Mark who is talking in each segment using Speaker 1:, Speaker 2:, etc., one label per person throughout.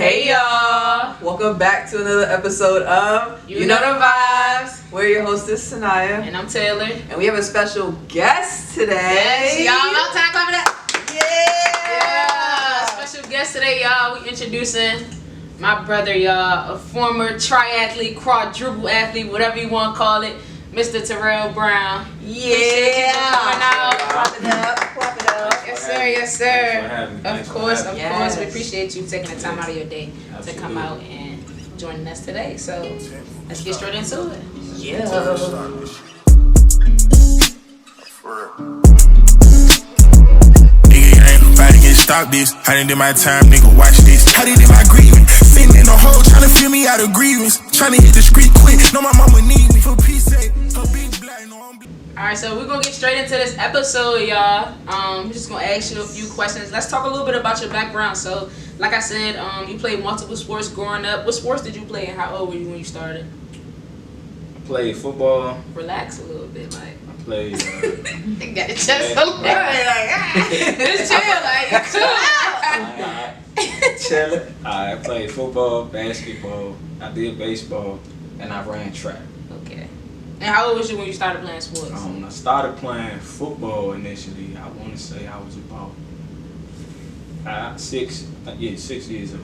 Speaker 1: Hey y'all! Welcome back to another episode of
Speaker 2: You Know the Vibes.
Speaker 1: We're your hostess, Sanaya.
Speaker 2: And I'm Taylor.
Speaker 1: And we have a special guest today.
Speaker 2: Yes, y'all. About time, clap it up.
Speaker 1: Yeah!
Speaker 2: Special guest today, y'all. We introducing my brother, y'all. A former triathlete, quadruple athlete, whatever you want to call it. Mr. Terrell Brown.
Speaker 1: Yeah!
Speaker 2: Coming out.
Speaker 1: Clap it up, clap it up.
Speaker 2: Yes, sir. Yes, sir.
Speaker 3: Thanks
Speaker 2: Of
Speaker 3: for
Speaker 2: course,
Speaker 3: having
Speaker 2: of
Speaker 3: me.
Speaker 2: course. We appreciate you taking the time out of your day to
Speaker 3: Absolutely.
Speaker 2: come out and joining us today. So let's get straight into it.
Speaker 1: Yeah.
Speaker 4: Nigga, ain't nobody can stop this. I done did my time, nigga, watch this. I done did my grievance. Sitting in the hole, tryna feel me out of grievance. Tryna hit the street quick. Know my mama need me for peace sake. Her big black, no, I'm
Speaker 2: Alright, so we're gonna get straight into this episode, y'all. We're just gonna ask you a few questions. Let's talk a little bit about your background. So, like I said, you played multiple sports growing up. What sports did you play and how old were you when you started?
Speaker 3: I played football.
Speaker 2: Relax a little bit, like.
Speaker 3: I played.
Speaker 2: They got the chest so low. Just chill, like, chill out.
Speaker 3: Chilling. I played football, basketball. I did baseball, and I ran track.
Speaker 2: Okay. And how old was you when you started playing sports?
Speaker 3: I started playing football initially. I want to say I was about 6 years old.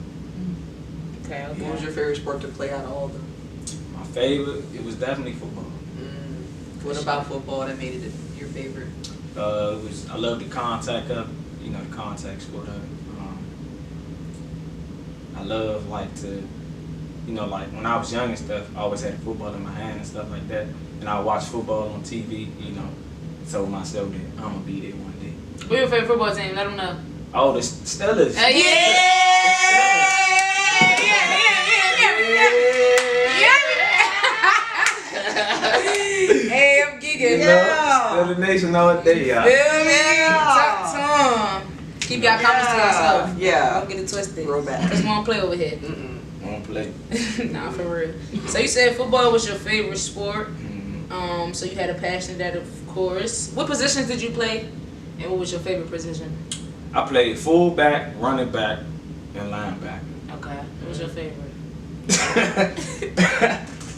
Speaker 2: Okay, okay.
Speaker 1: What was your favorite sport to play out of all of them?
Speaker 3: My favorite, it was definitely football.
Speaker 1: What about football that made it your favorite?
Speaker 3: I love the contact of, the contact sport of it. I love like when I was young and stuff, I always had football in my hand and stuff like that. And I watched football on TV, told myself that I'm gonna be there one day.
Speaker 2: What's your favorite football team? Let them know.
Speaker 3: Oh, the Steelers.
Speaker 2: Hey, I'm gigging.
Speaker 3: Steelers Nation all day, y'all.
Speaker 2: Feel me? Talk to 'em. Keep y'all comments to yourself.
Speaker 1: Yeah.
Speaker 2: Don't get it twisted.
Speaker 1: Roll back.
Speaker 2: Cause we don't play over here.
Speaker 3: Won't play.
Speaker 2: Nah, for real. So you said football was your favorite sport.
Speaker 3: Mm-hmm.
Speaker 2: So you had a passion that, of course. What positions did you play? And what was your favorite position?
Speaker 3: I played fullback, running back, and linebacker.
Speaker 2: Okay. What was your favorite?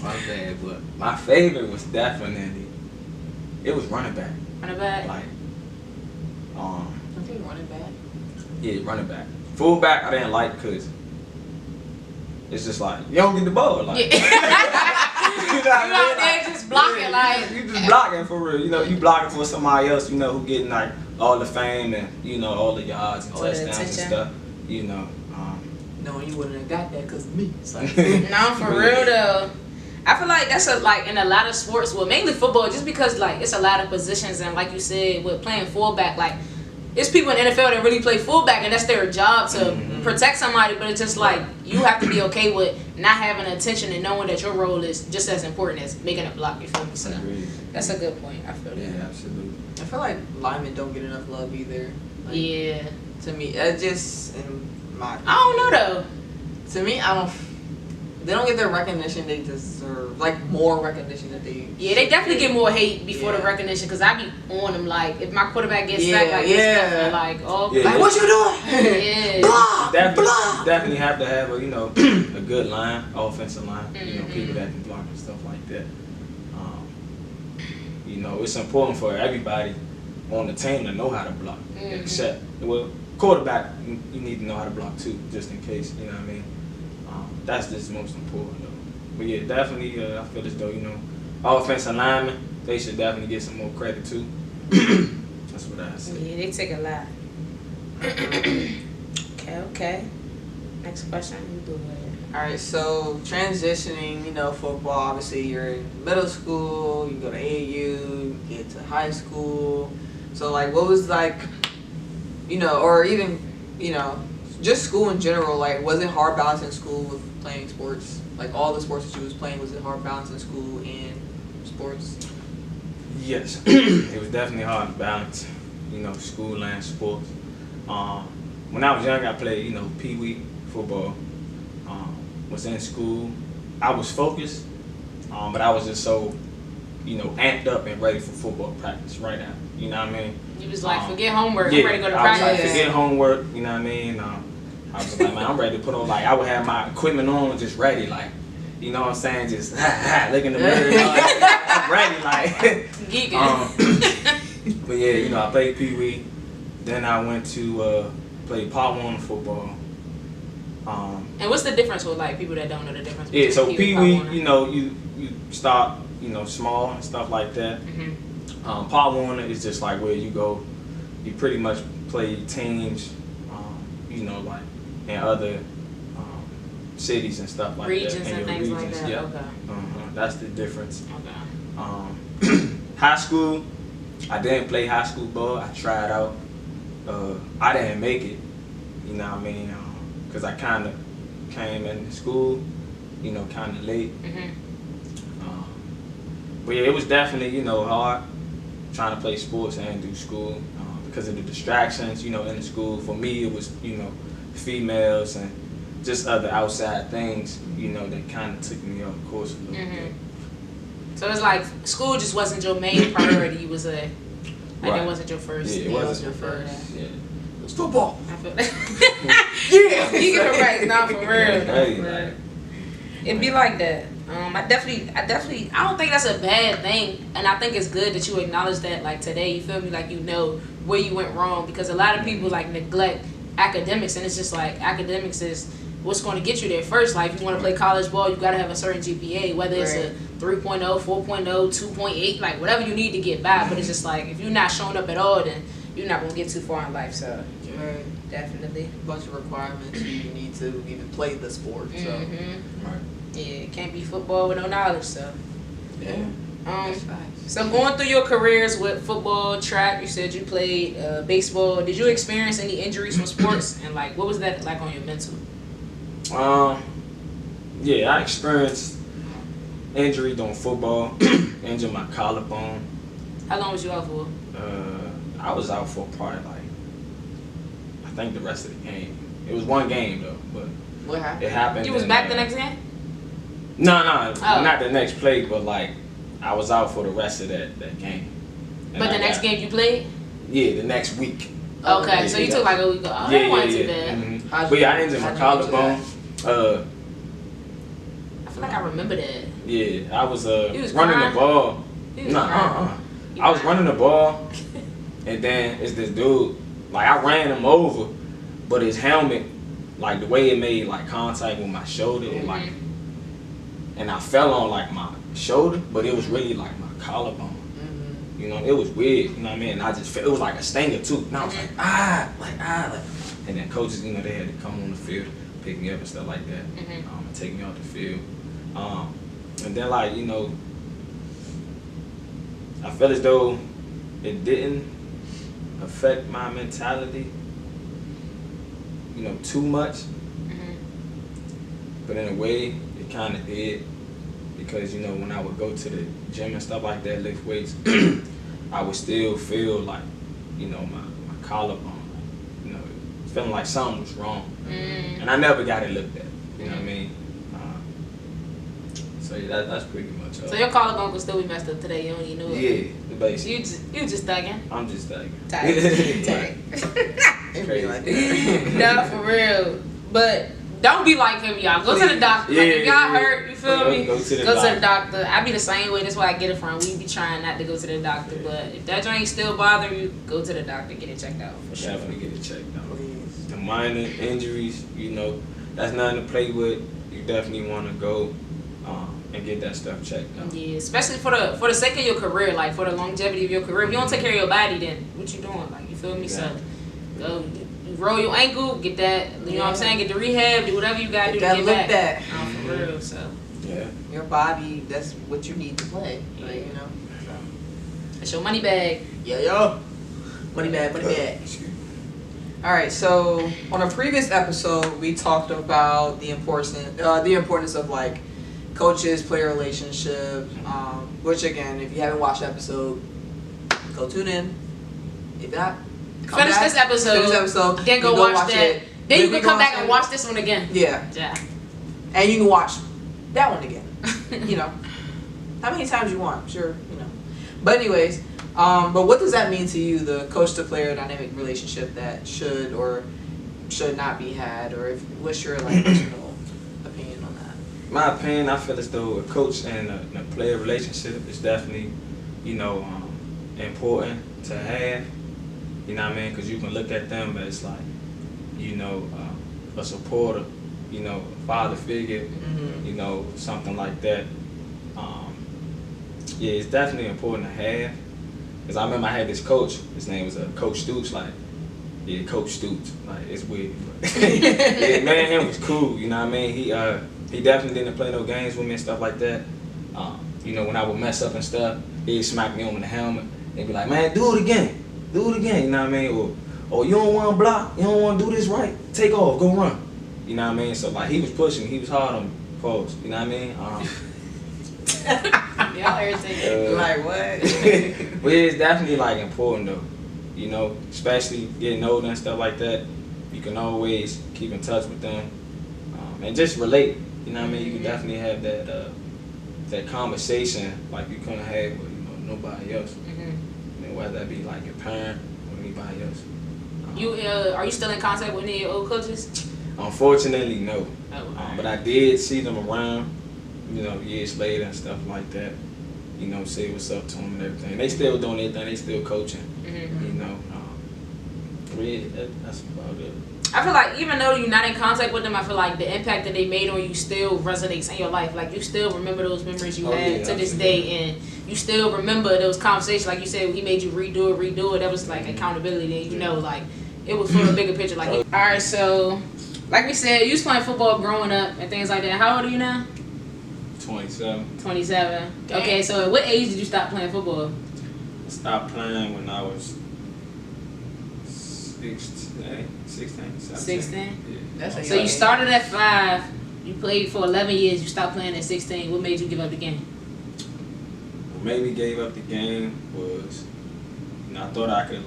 Speaker 3: My bad, but my favorite was definitely running back.
Speaker 2: Running back?
Speaker 3: Like,
Speaker 2: I think running back.
Speaker 3: yeah, running back. Fullback, I didn't like because it's just like you don't get the ball. Like,
Speaker 2: Yeah.
Speaker 3: you know
Speaker 2: You out there just blocking, like.
Speaker 3: you just blocking for real. You blocking for somebody else. Who getting like all the fame and all the yards and
Speaker 2: All the
Speaker 3: touchdowns and
Speaker 2: attention.
Speaker 3: stuff.
Speaker 1: No, you wouldn't have got that because of me. It's like,
Speaker 2: No, for real though. I feel like that's in a lot of sports, well, mainly football, just because like it's a lot of positions, and like you said, with playing fullback, like it's people in the NFL that really play fullback, and that's their job to protect somebody. But it's just like you have to be okay with not having attention and knowing that your role is just as important as making a block. You feel me? So
Speaker 3: Agreed.
Speaker 2: that's a good point. I feel
Speaker 3: Yeah,
Speaker 2: that.
Speaker 3: absolutely.
Speaker 1: I feel like linemen don't get enough love either. Like,
Speaker 2: Yeah.
Speaker 1: To me, it just in my.
Speaker 2: I don't know though.
Speaker 1: To me, they don't get the recognition they deserve. Like more recognition that they.
Speaker 2: Yeah, they definitely get more hate before the recognition, because I be on them like if my quarterback gets sacked, like it's definitely like, oh,
Speaker 3: Yeah.
Speaker 1: Like, what you doing?
Speaker 2: yeah.
Speaker 1: Blah,
Speaker 3: You definitely have to have a good line, offensive line.
Speaker 2: Mhm.
Speaker 3: People that can block and stuff like that. It's important for everybody on the team to know how to block.
Speaker 2: Mhm.
Speaker 3: Except, quarterback, you need to know how to block too, just in case. You know what I mean? That's just most important though. But yeah, definitely, I feel as though offensive linemen, they should definitely get some more credit too. That's what I say.
Speaker 2: Yeah, they take a lot. Okay. Next question. You do it.
Speaker 1: All right, so transitioning, football. Obviously, you're in middle school. You go to AAU. You get to high school. So, like, what was like, or even, just school in general. Like, was it hard balancing school with playing sports? Like, all the sports that you was playing, was it hard balancing school and sports?
Speaker 3: Yes, it was definitely hard to balance, school and sports. When I was young, I played, pee-wee football. Was in school. I was focused, but I was just so, amped up and ready for football practice right now. You know what I mean?
Speaker 2: You was like, forget homework.
Speaker 3: Yeah,
Speaker 2: I'm ready to go to
Speaker 3: I was
Speaker 2: practice.
Speaker 3: like, forget homework. You know what I mean? I was like, man, I'm ready to put on, like, I would have my equipment on, just ready, like, you know what I'm saying, just look in the mirror, you know, like, I'm ready, like.
Speaker 2: Geeking.
Speaker 3: But yeah, you know, I played Pee Wee. Then I went to play Part 1 football.
Speaker 2: And what's the difference with, like, people that don't know the difference?
Speaker 3: Yeah, so
Speaker 2: Pee
Speaker 3: Pee
Speaker 2: Wee,
Speaker 3: Wee, you know, you start, you know, small and stuff like that. Part 1 is just like where you go, you pretty much play teams, you know, like in other cities and stuff like
Speaker 2: regions
Speaker 3: that.
Speaker 2: and things like that.
Speaker 3: Yeah.
Speaker 2: Okay.
Speaker 3: That's the difference.
Speaker 2: Okay.
Speaker 3: High school, I didn't play high school ball. I tried out. I didn't make it. You know what I mean? Because I kind of came into school, you know, kind of late. But yeah, it was definitely, you know, hard trying to play sports and do school because of the distractions, you know, in the school. For me, it was, you know, females and just other outside things, you know, that kind of took me off course a little bit.
Speaker 2: So it's like school just wasn't your main priority. You was like
Speaker 3: Right.
Speaker 2: it wasn't your first.
Speaker 3: Yeah, it wasn't your first. Yeah.
Speaker 1: It was football.
Speaker 2: I feel that.
Speaker 1: Yeah.
Speaker 2: You get it right, not for real.
Speaker 3: Hey,
Speaker 2: For real.
Speaker 3: like,
Speaker 2: It'd be like that. I definitely, I don't think that's a bad thing, and I think it's good that you acknowledge that. Like today, you feel me? Like you know where you went wrong, because a lot of people like neglect academics, and it's just like academics is what's going to get you there first. Like if you want to play college ball, you got to have a certain GPA, whether it's a 3.0, 4.0, 2.8, like whatever you need to get by. But it's just like if you're not showing up at all, then you're not going to get too far in life. So definitely
Speaker 1: A bunch of requirements you need to even play the sport. So
Speaker 3: right.
Speaker 2: Yeah, it can't be football with no knowledge. So
Speaker 1: yeah. That's facts.
Speaker 2: So going through your careers with football, track, you said you played baseball. Did you experience any injuries from sports? And like, what was that like on your mental?
Speaker 3: Yeah, I experienced injury during football. Injured my collarbone.
Speaker 2: How long was you out for?
Speaker 3: I was out for probably like, I think the rest of the game. It was one game though, but
Speaker 1: What happened?
Speaker 3: it happened.
Speaker 2: You was
Speaker 3: in,
Speaker 2: back the next game?
Speaker 3: No,
Speaker 2: Oh.
Speaker 3: not the next play, but like I was out for the rest of that game. And
Speaker 2: But the
Speaker 3: I
Speaker 2: next
Speaker 3: got-
Speaker 2: game you played?
Speaker 3: Yeah, the next week.
Speaker 2: Okay,
Speaker 3: Yeah,
Speaker 2: so you
Speaker 3: yeah.
Speaker 2: took like a week off. Oh, that wasn't too bad.
Speaker 3: Mhm.
Speaker 1: How'd
Speaker 3: But
Speaker 1: you-
Speaker 3: yeah, I injured my
Speaker 1: how'd you injure
Speaker 3: collarbone.
Speaker 2: I feel like I remember that.
Speaker 3: Yeah, I was
Speaker 2: You was
Speaker 3: running
Speaker 2: crying?
Speaker 3: the ball.
Speaker 2: You was
Speaker 3: Nah,
Speaker 2: crying. You
Speaker 3: I was
Speaker 2: crying?
Speaker 3: running the ball, and then it's this dude. Like I ran him over, but his helmet, like the way it made like contact with my shoulder, it, like, and I fell on like my shoulder, but it was really like my collarbone. You know, it was weird. You know what I mean? And I just felt, it was like a stinger too. And I was like, like. And then coaches, you know, they had to come on the field, pick me up and stuff like that, and take me off the field. And then like, you know, I felt as though it didn't affect my mentality, you know, too much. But in a way, it kind of did. Because, you know, when I would go to the gym and stuff like that, lift weights, I would still feel like, you know, my collarbone, you know, feeling like something was wrong. And I never got it looked at, you know what I mean? So yeah, that's pretty much all.
Speaker 2: So your collarbone could still be messed up today. You don't even know it.
Speaker 3: Yeah, the basic.
Speaker 2: You just thugging.
Speaker 3: I'm just like,
Speaker 2: Tight.
Speaker 1: It'd be like that.
Speaker 2: No, for real. But don't be like him, y'all. Go to the doctor. Like, if y'all hurt, you feel me?
Speaker 3: Go to the
Speaker 2: doctor. I be the same way. That's where I get it from. We be trying not to go to the doctor, but if that joint still bothering you, go to the doctor, get it checked out for sure.
Speaker 3: Definitely get it checked out. The minor injuries, you know, that's nothing to play with. You definitely want to go and get that stuff checked out.
Speaker 2: Yeah, especially for the sake of your career, like for the longevity of your career. If you don't take care of your body, then what you doing? Like, you feel me?
Speaker 3: Exactly.
Speaker 2: So, go you roll your ankle, get that. You know what I'm saying? Get the rehab, do whatever you gotta do to
Speaker 1: That
Speaker 2: get
Speaker 1: look
Speaker 2: back.
Speaker 1: that.
Speaker 2: For real. So,
Speaker 3: Yeah.
Speaker 1: Your body, that's what you need to play. Like, you know. So.
Speaker 2: it's your money bag.
Speaker 1: Yo. Money bag, money bag.
Speaker 3: Excuse me.
Speaker 1: All right, so on a previous episode, we talked about the importance of like coaches, player relationships. Which again, if you haven't watched the episode, go tune in. If not,
Speaker 2: Finish this episode. Then go watch that.
Speaker 1: it.
Speaker 2: Then you
Speaker 1: we
Speaker 2: can come back
Speaker 1: watch
Speaker 2: and
Speaker 1: it.
Speaker 2: watch this one again.
Speaker 1: Yeah,
Speaker 2: Yeah.
Speaker 1: and you can watch that one again. You know, how many times you want? Sure, you know. But anyways, but what does that mean to you, the coach to player dynamic relationship that should or should not be had, or what's your like personal opinion on that?
Speaker 3: My opinion, I feel as though a coach and a player relationship is definitely, important to have. You know what I mean? Because you can look at them as like, a supporter, a father figure, something like that. Yeah, it's definitely important to have. Because I remember I had this coach, his name was Coach Stoops, Coach Stoops, it's weird. But yeah, man, him was cool, you know what I mean? He definitely didn't play no games with me and stuff like that. When I would mess up and stuff, he'd smack me on the helmet. They'd be like, man, do it again, you know what I mean? Or you don't want to block, you don't want to do this right, take off, go run. You know what I mean? So he was pushing me, he was hard on me, pause, you know what I mean?
Speaker 2: Y'all irritated.
Speaker 1: Like what?
Speaker 3: But yeah, it's definitely important though, especially getting older and stuff like that. You can always keep in touch with them and just relate. You know what I mean? You can definitely have that conversation like you couldn't have with nobody else. Whether that be like your parent or anybody else.
Speaker 2: Are you still in contact with any of your old coaches?
Speaker 3: Unfortunately, no.
Speaker 2: Oh,
Speaker 3: But I did see them around, years later and stuff like that. Say what's up to them and everything. They still doing their thing. They still coaching. That's about it.
Speaker 2: I feel like even though you're not in contact with them, I feel like the impact that they made on you still resonates in your life. Like you still remember those memories you had to this day, and you still remember those conversations. Like you said, he made you redo it. That was like accountability. And like it was for a bigger picture. Like, all right, so like we said, you was playing football growing up and things like that. How old are you now?
Speaker 3: 27.
Speaker 2: 27. Okay, so at what age did you stop playing football?
Speaker 3: I stopped playing when I was 16, 17.
Speaker 2: 16?
Speaker 3: Yeah.
Speaker 2: So you started at 5, you played for 11 years, you stopped playing at 16. What made you give up the game?
Speaker 3: What made me give up the game was, I thought I could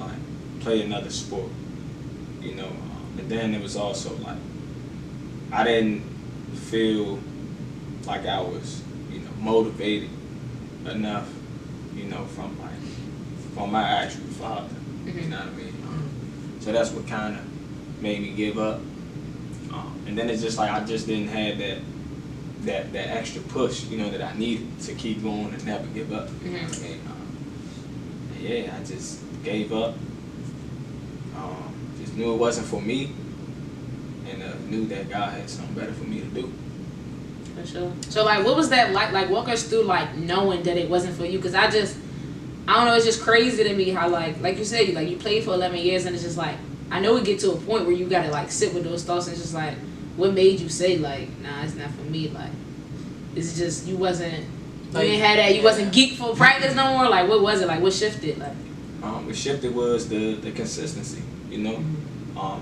Speaker 3: play another sport, and then it was also I didn't feel like I was, motivated enough, from my actual father. You know what I mean? So that's what kind of made me give up. And then it's just I just didn't have that extra push, that I needed to keep going and never give up. You know what I mean? Yeah, I just gave up. Just knew it wasn't for me, and knew that God had something better for me to do.
Speaker 2: For sure. So what was that like? Like walk us through knowing that it wasn't for you, because I don't know, it's just crazy to me how like you said, you played for 11 years, and it's just I know we get to a point where you gotta sit with those thoughts, and it's just what made you say nah, it's not for me? It's just you wasn't, you didn't have that, you wasn't geek for practice no more. What was it? What shifted?
Speaker 3: What shifted was the consistency, the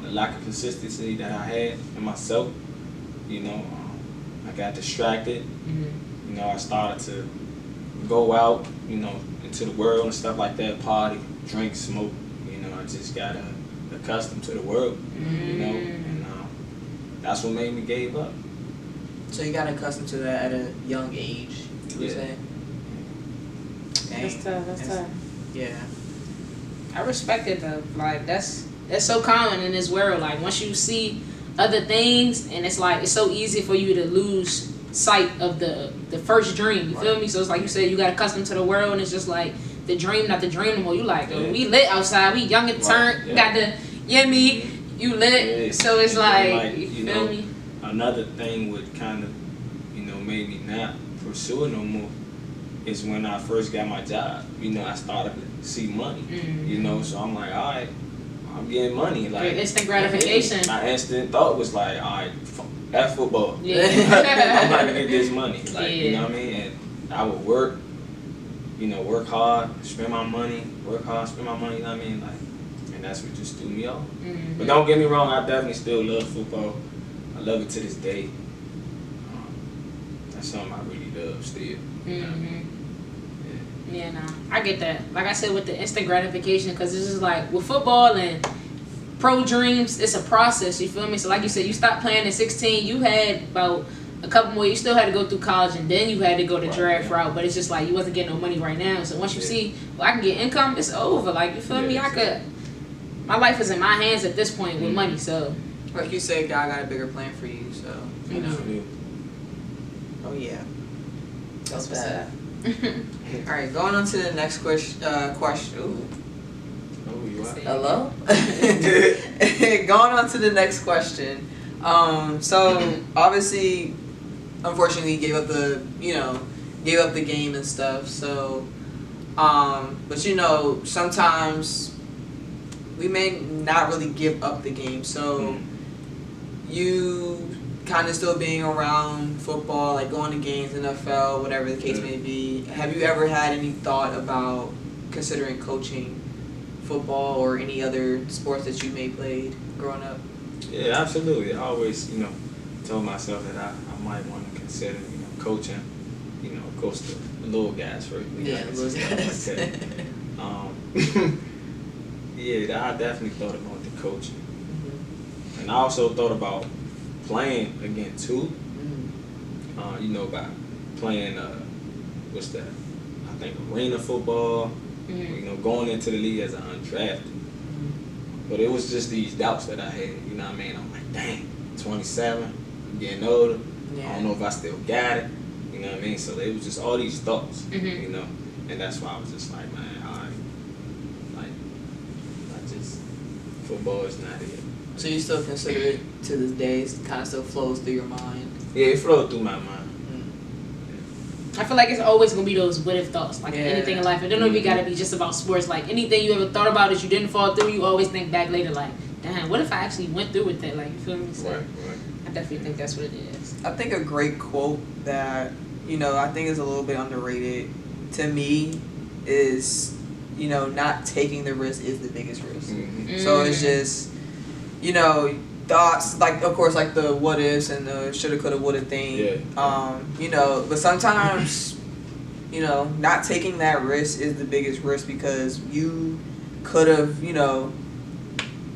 Speaker 3: lack of consistency that I had in myself. I got distracted. I started to go out, into the world and stuff like that, party, drink, smoke. I just got accustomed to the world, and that's what made me give up.
Speaker 1: So you got accustomed to that at a young age, you would say?
Speaker 2: That's tough. That's tough.
Speaker 1: Yeah.
Speaker 2: I respect it though. That's so common in this world. Once you see other things, and it's so easy for you to lose sight of the first dream. You feel me? So it's you said, you got accustomed to the world, and it's just the dream, not the dream no more. You we lit outside, we young and turned, got the yummy, you lit. So it's you feel me?
Speaker 3: Another thing would kind of, made me not pursue it no more is when I first got my job. I started to see money. So I'm all right, I'm getting money.
Speaker 2: Instant gratification.
Speaker 3: My instant thought was all right, F football.
Speaker 2: Yeah.
Speaker 3: I'm about to get this money. You know what I mean? And I would work, work hard, spend my money, work hard, spend my money, you know what I mean? And that's what just threw me off. But don't get me wrong, I definitely still love football. I love it to this day. That's something I really love still. You know what I mean?
Speaker 2: Yeah, nah, I get that. Like I said, with the instant gratification, because it's just with football and pro dreams, it's a process, you feel me? So like you said, you stopped playing at 16, you had about a couple more, you still had to go through college, and then you had to go the draft route, but it's just you wasn't getting no money right now. So once you see, I can get income, it's over. You feel me? My life is in my hands at this point with money, so
Speaker 1: Like you said, God got a bigger plan for you, so you know. Oh yeah.
Speaker 2: That's what's up.
Speaker 1: All right, going on to the next question. Ooh.
Speaker 3: Oh, you are.
Speaker 1: Hello. Going on to the next question. So obviously, unfortunately, you gave up the game and stuff. So, but you know, sometimes we may not really give up the game. So, you kind of still being around football, like going to games, NFL, whatever the case may be. Have you ever had any thought about considering coaching football or any other sports that you may played growing up?
Speaker 3: Yeah, absolutely. I always, told myself that I might want to consider, coaching. Of course, the little guys first.
Speaker 1: Yeah, the little guys.
Speaker 3: Yeah, I definitely thought about the coaching.
Speaker 1: Mm-hmm.
Speaker 3: And I also thought about playing again, too.
Speaker 1: Mm-hmm.
Speaker 3: By playing, what's that? I think arena football.
Speaker 2: Mm-hmm.
Speaker 3: Going into the league as an undrafted. But it was just these doubts that I had, you know what I mean? I'm like, dang, 27, I'm getting older.
Speaker 1: Yeah.
Speaker 3: I don't know if I still got it, you know what I mean? So it was just all these thoughts,
Speaker 2: Mm-hmm.
Speaker 3: And that's why I was just like, man, football is not it.
Speaker 1: So you still consider it to this day? It kind of still flows through your mind.
Speaker 3: Yeah, it flowed through my mind.
Speaker 2: I feel like it's always gonna be those what if thoughts, like
Speaker 1: Yeah.
Speaker 2: anything in life. It don't even gotta be just about sports. Like anything you ever thought about that you didn't fall through, you always think back later, like, damn, what if I actually went through with that? Like, you feel me? So
Speaker 3: Right.
Speaker 2: I definitely think that's what it is.
Speaker 1: I think a great quote that, I think is a little bit underrated to me is, not taking the risk is the biggest risk.
Speaker 3: Mm-hmm.
Speaker 1: So it's just, thoughts, like, of course, like the what ifs and the shoulda, coulda, woulda thing.
Speaker 3: Yeah.
Speaker 1: But sometimes, not taking that risk is the biggest risk because you could have,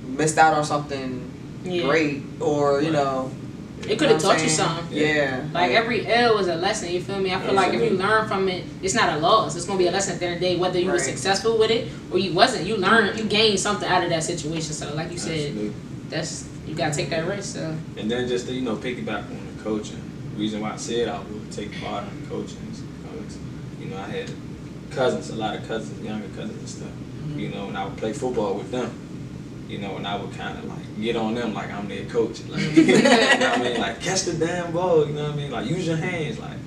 Speaker 1: missed out on something great or,
Speaker 2: It could have taught you something.
Speaker 1: Yeah.
Speaker 2: Like every L is a lesson, you feel me? I feel like if you learn from it, it's not a loss. It's gonna be a lesson at the end of the day, whether you were successful with it or you wasn't. You learned, you gained something out of that situation. So like you said, you gotta take that risk. So.
Speaker 3: And then just to, piggyback on the coaching. The reason why I said I would take part in coaching is because, I had cousins, a lot of cousins, younger cousins and stuff.
Speaker 1: Mm-hmm.
Speaker 3: And I would play football with them. And I would kind of like get on them like I'm their coach. Like, you know what I mean? Like catch the damn ball, you know what I mean? Like use your hands, like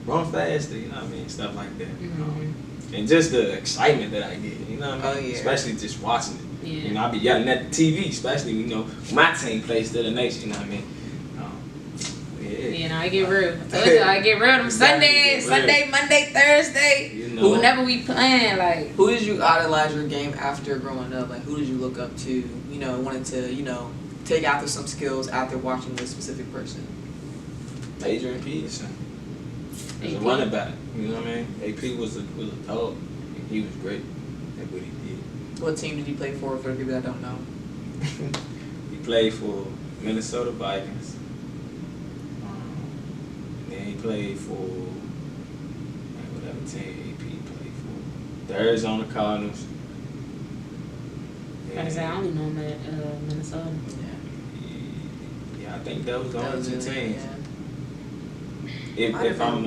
Speaker 3: run faster, you know what I mean? Stuff like that.
Speaker 2: Mm-hmm.
Speaker 3: And just the excitement that I get, you know what I mean?
Speaker 1: Oh, yeah.
Speaker 3: Especially just watching it.
Speaker 2: Yeah.
Speaker 3: I be yelling at the TV, especially, my team plays to the nation, you know what I mean?
Speaker 2: I get real. I told you, I get real. Them Sunday, Monday, Thursday. Whenever we playing, like.
Speaker 1: Who did you idolize your game after growing up? Like, who did you look up to, wanted to, take after some skills after watching this specific person?
Speaker 3: Adrian Peterson. He was a running back, you know what I mean? AP was a dog, and he was great at what he did.
Speaker 1: What team did you play for the people that don't know?
Speaker 3: He played for Minnesota Vikings. Then he played for whatever team AP played for. The Arizona Cardinals.
Speaker 2: Like I said, I only know him at Minnesota.
Speaker 3: Yeah, I think that was the only two teams.
Speaker 1: Yeah.
Speaker 3: If I'm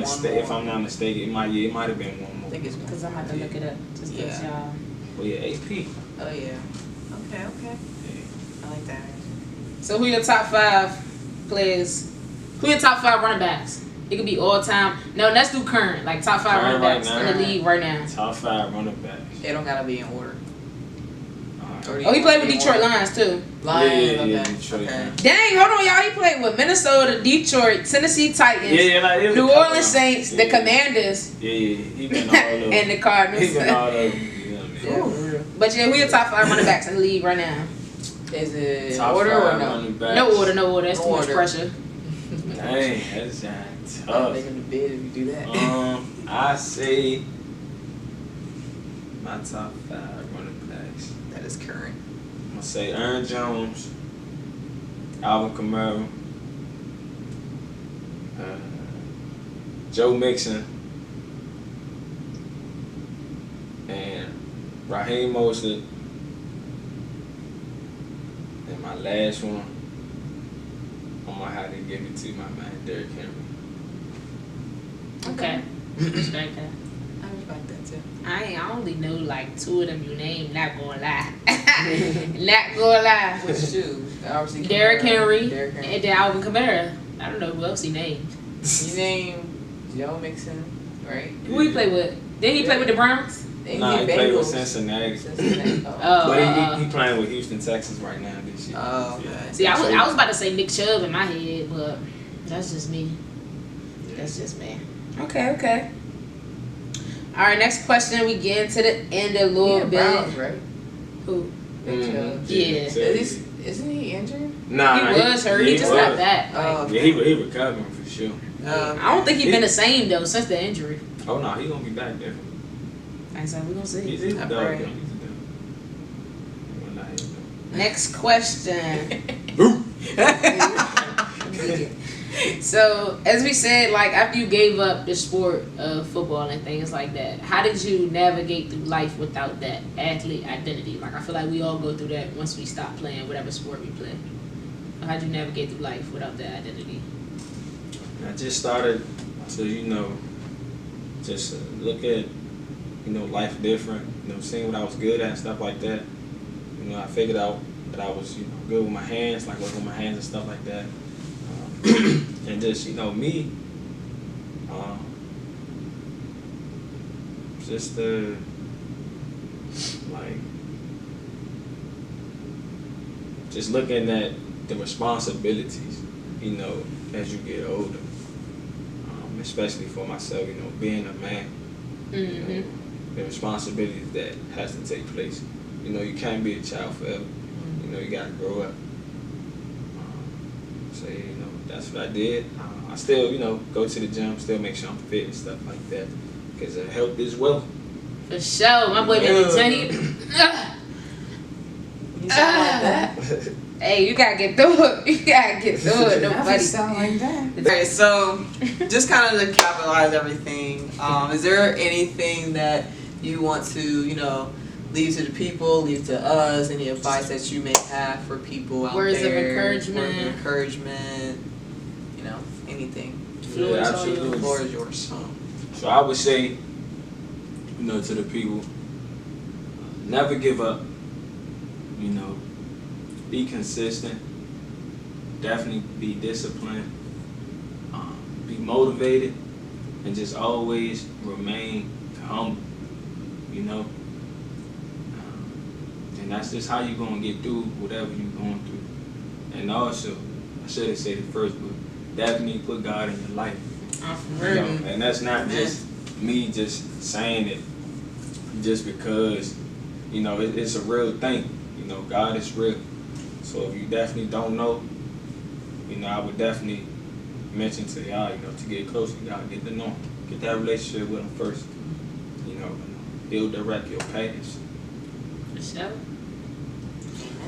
Speaker 3: not mistaken, it might have been one more.
Speaker 1: I think it's one.
Speaker 2: Because I'm about to look it up. Just because y'all.
Speaker 3: Well, yeah, AP.
Speaker 1: Oh, yeah. Okay.
Speaker 3: Yeah.
Speaker 1: I like that.
Speaker 2: So who your top 5 players? Who your top 5 running backs? It could be all time. No, let's do current. Like top 5 running backs in the league right now.
Speaker 3: Top 5 running backs.
Speaker 1: They don't gotta be in order.
Speaker 2: Oh, he played with Detroit Lions too.
Speaker 1: Lions,
Speaker 3: yeah,
Speaker 1: okay.
Speaker 3: Detroit.
Speaker 1: Okay.
Speaker 2: Dang, hold on, y'all. He played with Minnesota, Detroit, Tennessee Titans, New Orleans Saints, the Commanders,
Speaker 3: he been all over.
Speaker 2: and the Cardinals.
Speaker 3: He been all over. You know what I mean?
Speaker 1: Yeah.
Speaker 2: But yeah, who your top 5 running backs in the league right now?
Speaker 1: Is it
Speaker 3: Top
Speaker 1: order
Speaker 3: 5
Speaker 1: or no?
Speaker 3: running backs.
Speaker 2: No order. That's
Speaker 1: No
Speaker 2: too much
Speaker 1: order.
Speaker 2: pressure.
Speaker 3: Dang, that's
Speaker 1: I'm
Speaker 3: tough.
Speaker 1: making the bid if you do that.
Speaker 3: I say my top 5 running backs.
Speaker 1: That is current.
Speaker 3: I'm gonna say Aaron Jones, Alvin Kamara, Joe Mixon, and Raheem Mostert. And my last one, I'm gonna have to give it to my man, Derrick Henry.
Speaker 2: Okay. Respect that.
Speaker 1: I respect that too.
Speaker 2: I only know like 2 of them you named. Not gonna lie. Not gonna lie.
Speaker 1: Which two? Obviously
Speaker 2: Derrick Henry,
Speaker 1: Derrick Henry.
Speaker 2: and then Alvin Kamara. I don't know who else he named.
Speaker 1: You named Joe Mixon, right?
Speaker 2: Who he play with? Did he play with the Browns?
Speaker 3: Nah, he played with Cincinnati.
Speaker 1: Oh.
Speaker 3: But he playing with Houston Texans right now this year.
Speaker 1: Oh, okay.
Speaker 3: Yeah.
Speaker 2: See, I was about to say Nick Chubb in my head, but that's just me. That's just me. Okay. All right, next question. We get into the end a little bit.
Speaker 1: Browns, right?
Speaker 2: Who?
Speaker 1: Yeah. Isn't he injured?
Speaker 3: Nah,
Speaker 2: he was hurt. He just got back.
Speaker 1: Oh,
Speaker 3: Yeah, he recovering for sure.
Speaker 2: I don't think he's been the same though since the injury.
Speaker 3: Oh no, he gonna be back there.
Speaker 2: So we gonna see.
Speaker 3: He's a dog.
Speaker 1: Right.
Speaker 3: He's a dog.
Speaker 2: Next question. So, as we said, like after you gave up the sport of football and things like that, how did you navigate through life without that athlete identity? Like I feel like we all go through that once we stop playing whatever sport we play. How'd you navigate through life without that identity?
Speaker 3: I just started to, just look at, life different. Seeing what I was good at and stuff like that. I figured out that I was, good with my hands, like working with my hands and stuff like that. And just, me, just just looking at the responsibilities, as you get older, especially for myself, being a man, the responsibilities that has to take place. You can't be a child forever. You gotta grow up. So, that's what I did. I still, go to the gym, still make sure I'm fit and stuff like that. Because health is wealth.
Speaker 2: For sure. My boy been in Johnny.
Speaker 1: You sound like that.
Speaker 2: Hey, you gotta get through it. Nobody
Speaker 1: sound like that. Okay, so just kind of to capitalize everything, is there anything that you want to, leave to the people, leave to us, any advice that you may have for people out
Speaker 2: Words
Speaker 1: there?
Speaker 2: of encouragement.
Speaker 1: Words of encouragement, anything.
Speaker 3: Yeah, absolutely.
Speaker 1: The floor is yours.
Speaker 3: So I would say, to the people, never give up. Be consistent. Definitely be disciplined. Be motivated, and just always remain humble. And that's just how you're gonna get through whatever you're going through. And also, I should have said it first, but definitely put God in your life. And that's not just me just saying it just because, it's a real thing. God is real. So if you definitely don't know, I would definitely mention to y'all, to get close to God, get to know Him, get that relationship with Him first. He'll direct your paths.
Speaker 2: For sure.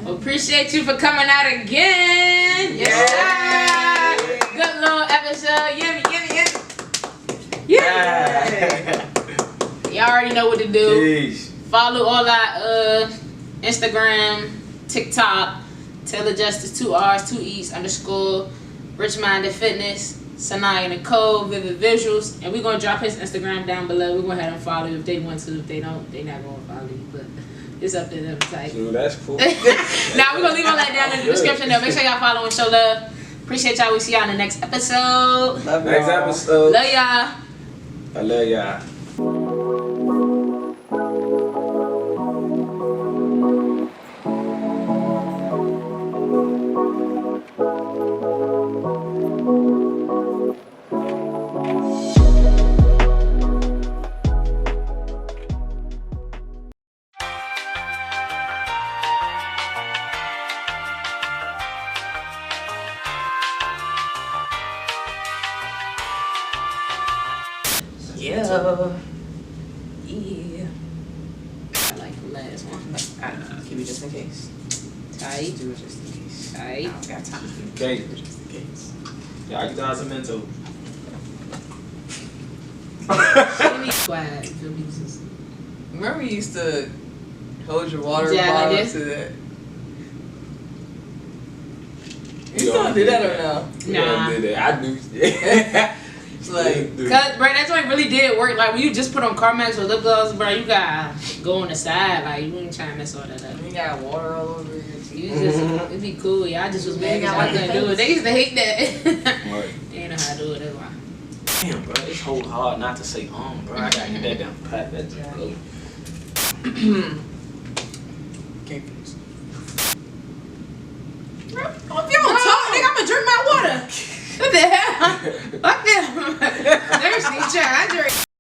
Speaker 2: Well, appreciate you for coming out again. Yes, sir. Good little episode. Yeah. Y'all already know what to do.
Speaker 3: Jeez.
Speaker 2: Follow all our Instagram, TikTok, Taylor Justice, 2 R's, 2 E's, _ Rich Minded Fitness, Sanaya Nicole, Vivid Visuals, and we're going to drop his Instagram down below. We're going to have them follow you if they want to. If they don't, they're not going to follow you, but it's up to them.
Speaker 3: Dude, that's cool.
Speaker 2: Now we're going to leave all that down in the description though. Make sure y'all follow and show love. Appreciate y'all. We'll see y'all in the next episode.
Speaker 1: Love
Speaker 3: Next
Speaker 1: y'all.
Speaker 3: episode.
Speaker 2: Love y'all.
Speaker 3: I love y'all.
Speaker 2: Yeah. I like the last one.
Speaker 1: Keep it just in case.
Speaker 2: Tight.
Speaker 1: Do it just in case.
Speaker 2: Tight.
Speaker 1: I don't got time.
Speaker 3: Okay.
Speaker 1: Do it just in case.
Speaker 3: Y'all get y'all some mental.
Speaker 2: Quiet. You feel me? Just-
Speaker 1: Remember you used to hold your water
Speaker 2: Yeah, like
Speaker 1: bottle
Speaker 2: this?
Speaker 1: to that? You still do that or no?
Speaker 2: Nah.
Speaker 3: I did that. I do.
Speaker 1: It's like,
Speaker 2: Cause bro, that joint really did work. Like when you just put on Carmex or lip gloss, bro, you gotta go on the side. Like you ain't trying to mess all that up.
Speaker 1: you got water all over your teeth.
Speaker 2: You just, it'd be cool. Y'all just was mad
Speaker 1: got
Speaker 2: because I couldn't do it. They used to hate that.
Speaker 3: Right.
Speaker 2: They ain't know how to do it. That's why.
Speaker 3: Damn, bro, it's so hard not to say bro. I gotta get that down pat. That's cool.
Speaker 1: Can't finish.
Speaker 2: If you don't talk, nigga, I'ma drink my water. What the hell? Fuck them. Thirsty, child. I drink.